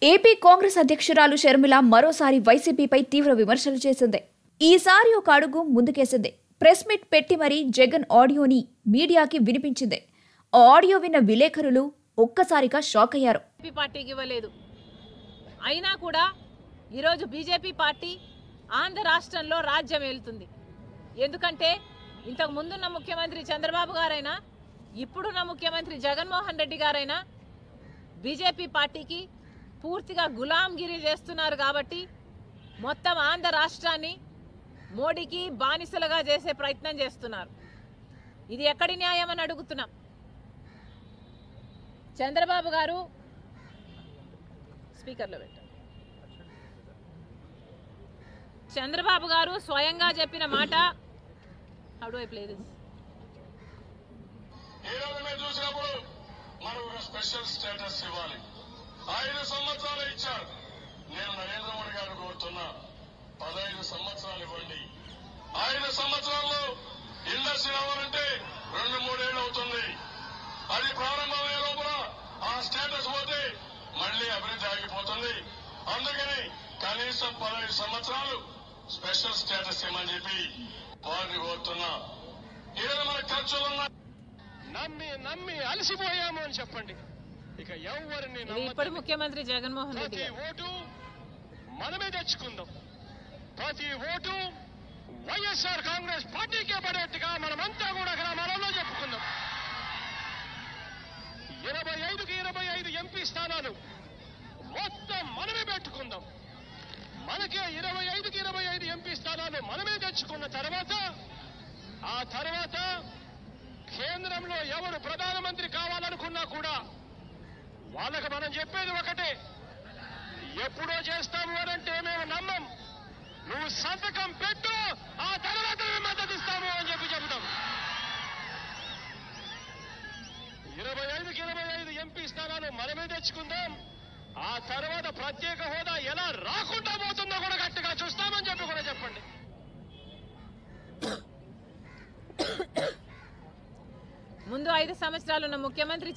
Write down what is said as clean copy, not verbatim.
AP Congress అధ్యక్షురాలు షర్మిల మరోసారి వైసీపీపై తీవ్ర విమర్శలు చేసింది. ఈసారి ఒక అడుగు ముందుకేసింది. ప్రెస్ మీట్ పెట్టి మరీ జగన్ ఆడియోని మీడియాకి వినిపించింది. ఆ ఆడియో విన్న విలేకరులు ఒక్కసారిగా షాక్ అయ్యారు. పార్టీకి ఇవ్వలేదు అయినా కూడా ఈరోజు బీజేపీ పార్టీ ఆంధ్ర రాష్ట్రంలో రాజ్యం ఏలుతుంది. ఎందుకంటే ఇంతకు ముందున్న ముఖ్యమంత్రి చంద్రబాబు గారైనా ఇప్పుడున్న ముఖ్యమంత్రి జగన్మోహన్ రెడ్డి గారైనా బీజేపీ పార్టీకి పూర్తిగా గులాంగిరి చేస్తున్నారు. కాబట్టి మొత్తం ఆంధ్ర రాష్ట్రాన్ని మోడీకి బానిసలుగా చేసే ప్రయత్నం చేస్తున్నారు. ఇది ఎక్కడి న్యాయం అని అడుగుతున్నాం. చంద్రబాబు గారు స్పీకర్లో పెట్టారు. చంద్రబాబు గారు స్వయంగా చెప్పిన మాట how do I play this special status ఇవ్వాలి. 5 సంవత్సరాలు ఇచ్చారు. నేను నరేంద్ర మోడీ గారిని కోరుతున్నా 15 సంవత్సరాలు ఇవ్వండి. 5 సంవత్సరాల్లో ఇండస్ట్రీ రావాలంటే 2-3 ఏళ్ళు అవుతుంది. అది ప్రారంభమయ్యే లోపల ఆ స్టేటస్ పోతే మళ్లీ అభివృద్ధి ఆగిపోతుంది. అందుకని కనీసం 15 సంవత్సరాలు స్పెషల్ స్టేటస్ ఇవ్వమని చెప్పి వారిని కోరుతున్నా. ఈరోజు మన ఖర్చులున్నా నమ్మి అలసిపోయాము అని చెప్పండి. ఇక ఎవరిని ఇప్పుడు ముఖ్యమంత్రి జగన్మోహన్ రెడ్డి ప్రతి ఓటు మనమే తెచ్చుకుందాం. ప్రతి ఓటు వైఎస్ఆర్ కాంగ్రెస్ పార్టీకే పడేట్టుగా మనమంతా కూడా గ్రామాలలో చెప్పుకుందాం. 25కి 25 ఎంపీ స్థానాలు మొత్తం మనమే పెట్టుకుందాం. మనకే 25కి 25 ఎంపీ స్థానాలు మనమే తెచ్చుకున్న తర్వాత ఆ తర్వాత కేంద్రంలో ఎవరు ప్రధానమంత్రి కావాలనుకున్నా కూడా వాళ్ళకు మనం చెప్పేది ఒకటే, ఎప్పుడో చేస్తాము అనంటే మేము నమ్మం. నువ్వు సంతకం పెట్టు, ఆ తర్వాత మేము మద్దతు ఇస్తాము అని చెప్పి చెబుతాం. 25కి 25 ఎంపీ స్థానాలు మనమే తెచ్చుకుందాం. ఆ తర్వాత ప్రత్యేక హోదా ఎలా రాకుండా పోతుందో కూడా గట్టిగా చూస్తామని చెప్పి కూడా చెప్పండి. ముందు 5 సంవత్సరాలున్న ముఖ్యమంత్రి